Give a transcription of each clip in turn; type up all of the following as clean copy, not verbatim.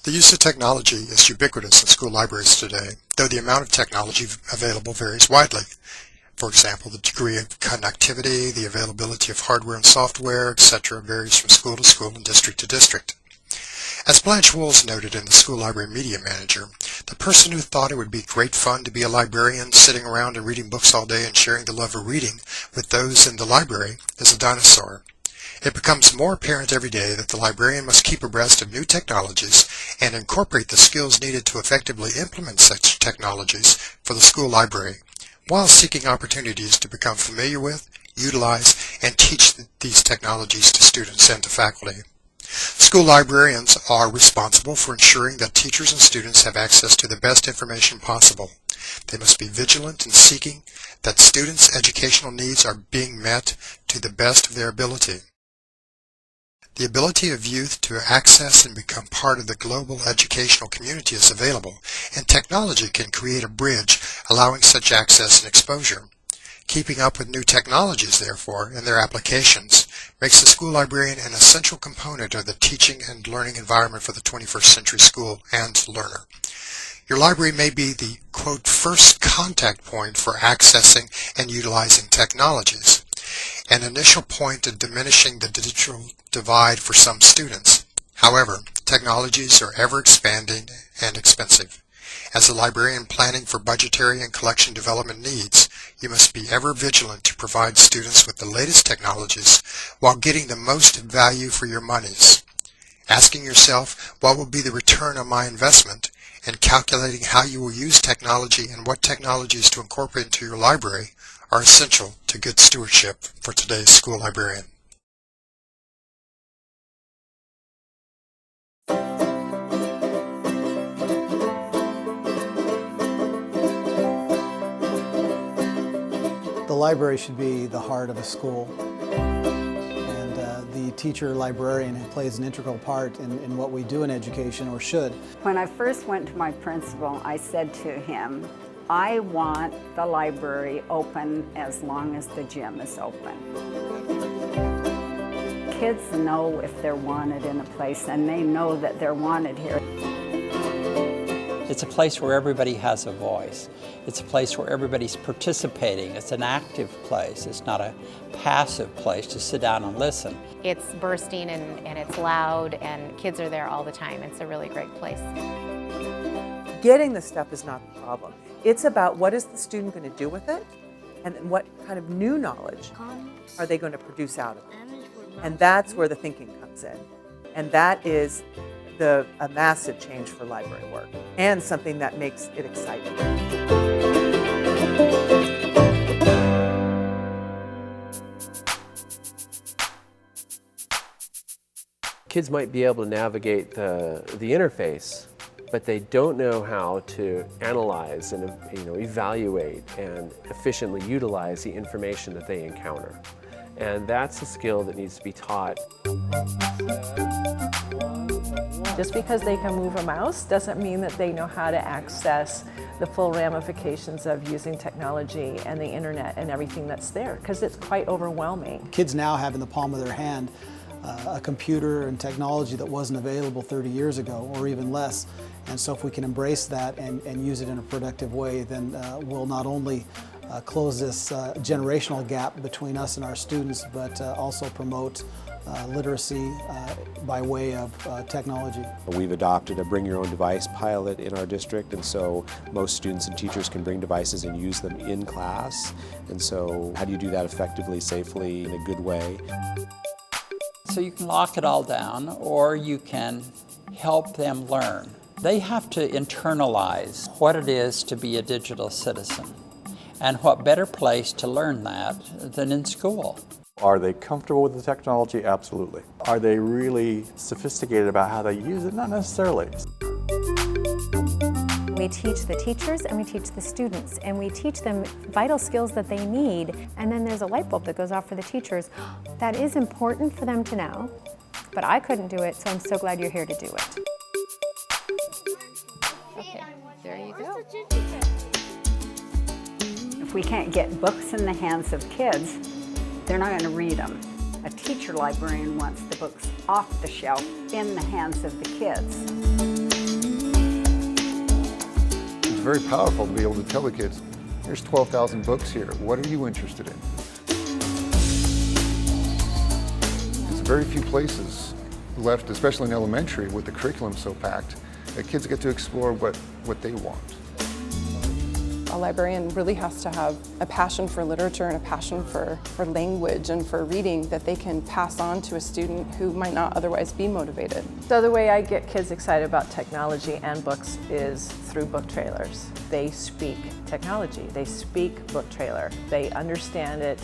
The use of technology is ubiquitous in school libraries today, though the amount of technology available varies widely. For example, the degree of connectivity, the availability of hardware and software, etc. varies from school to school and district to district. As Blanche Wools noted in the School Library Media Manager, the person who thought it would be great fun to be a librarian sitting around and reading books all day and sharing the love of reading with those in the library is a dinosaur. It becomes more apparent every day that the librarian must keep abreast of new technologies and incorporate the skills needed to effectively implement such technologies for the school library, while seeking opportunities to become familiar with, utilize, and teach these technologies to students and to faculty. School librarians are responsible for ensuring that teachers and students have access to the best information possible. They must be vigilant in seeking that students' educational needs are being met to the best of their ability. The ability of youth to access and become part of the global educational community is available, and technology can create a bridge allowing such access and exposure. Keeping up with new technologies, therefore, and their applications makes the school librarian an essential component of the teaching and learning environment for the 21st century school and learner. Your library may be the, quote, first contact point for accessing and utilizing technologies, an initial point in diminishing the digital divide for some students. However, technologies are ever expanding and expensive. As a librarian planning for budgetary and collection development needs, you must be ever vigilant to provide students with the latest technologies while getting the most value for your monies. Asking yourself, what will be the return on my investment, and calculating how you will use technology and what technologies to incorporate into your library are essential to good stewardship for today's school librarian. The library should be the heart of a school, and the teacher librarian plays an integral part in what we do in education, or should. When I first went to my principal, I said to him, I want the library open as long as the gym is open. Kids know if they're wanted in a place, and they know that they're wanted here. It's a place where everybody has a voice. It's a place where everybody's participating. It's an active place. It's not a passive place to sit down and listen. It's bursting and it's loud, and kids are there all the time. It's a really great place. Getting the stuff is not the problem. It's about what is the student going to do with it, and what kind of new knowledge are they going to produce out of it. And that's where the thinking comes in. And that is a massive change for library work, and something that makes it exciting. Kids might be able to navigate the interface, but they don't know how to analyze and evaluate and efficiently utilize the information that they encounter. And that's a skill that needs to be taught. Just because they can move a mouse doesn't mean that they know how to access the full ramifications of using technology and the internet and everything that's there, because it's quite overwhelming. Kids now have in the palm of their hand a computer and technology that wasn't available 30 years ago, or even less. And so if we can embrace that and use it in a productive way, then we'll not only close this generational gap between us and our students, but also promote literacy by way of technology. We've adopted a bring your own device pilot in our district, and so most students and teachers can bring devices and use them in class. And so how do you do that effectively, safely, in a good way? So you can lock it all down, or you can help them learn. They have to internalize what it is to be a digital citizen. And what better place to learn that than in school? Are they comfortable with the technology? Absolutely. Are they really sophisticated about how they use it? Not necessarily. We teach the teachers and we teach the students, and we teach them vital skills that they need, and then there's a light bulb that goes off for the teachers. That is important for them to know, but I couldn't do it, so I'm so glad you're here to do it. Okay, there you go. If we can't get books in the hands of kids, they're not going to read them. A teacher librarian wants the books off the shelf in the hands of the kids. very powerful to be able to tell the kids, here's 12,000 books here. What are you interested in? There's very few places left, especially in elementary, with the curriculum so packed, that kids get to explore what they want. A librarian really has to have a passion for literature and a passion for language and for reading that they can pass on to a student who might not otherwise be motivated. So the way I get kids excited about technology and books is through book trailers. They speak technology, they speak book trailer, they understand it,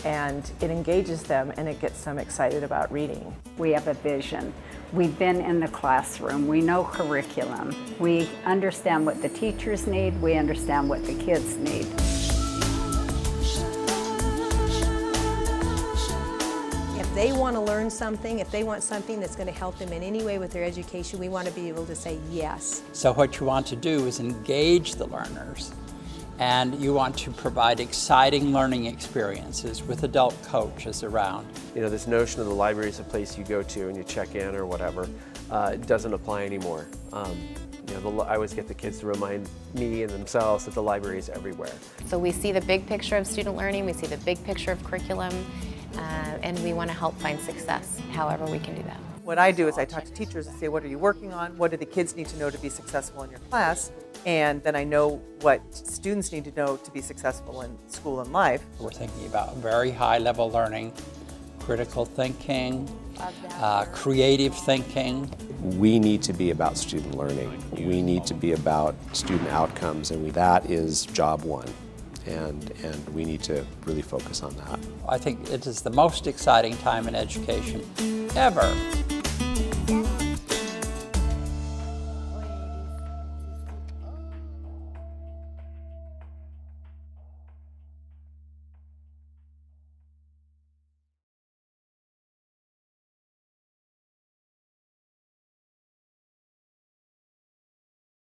and it engages them and it gets them excited about reading. We have a vision. We've been in the classroom. We know curriculum. We understand what the teachers need. We understand what the kids need. If they want to learn something, if they want something that's going to help them in any way with their education, we want to be able to say yes. So what you want to do is engage the learners, and you want to provide exciting learning experiences with adult coaches around. You know, this notion of the library is a place you go to and you check in or whatever, it doesn't apply anymore. You know, I always get the kids to remind me and themselves that the library is everywhere. So we see the big picture of student learning, we see the big picture of curriculum, and we want to help find success however we can do that. What I do is I talk to teachers and say, what are you working on? What do the kids need to know to be successful in your class? And then I know what students need to know to be successful in school and life. We're thinking about very high-level learning, critical thinking, creative thinking. We need to be about student learning. We need to be about student outcomes, and that is job one. And we need to really focus on that. I think it is the most exciting time in education ever.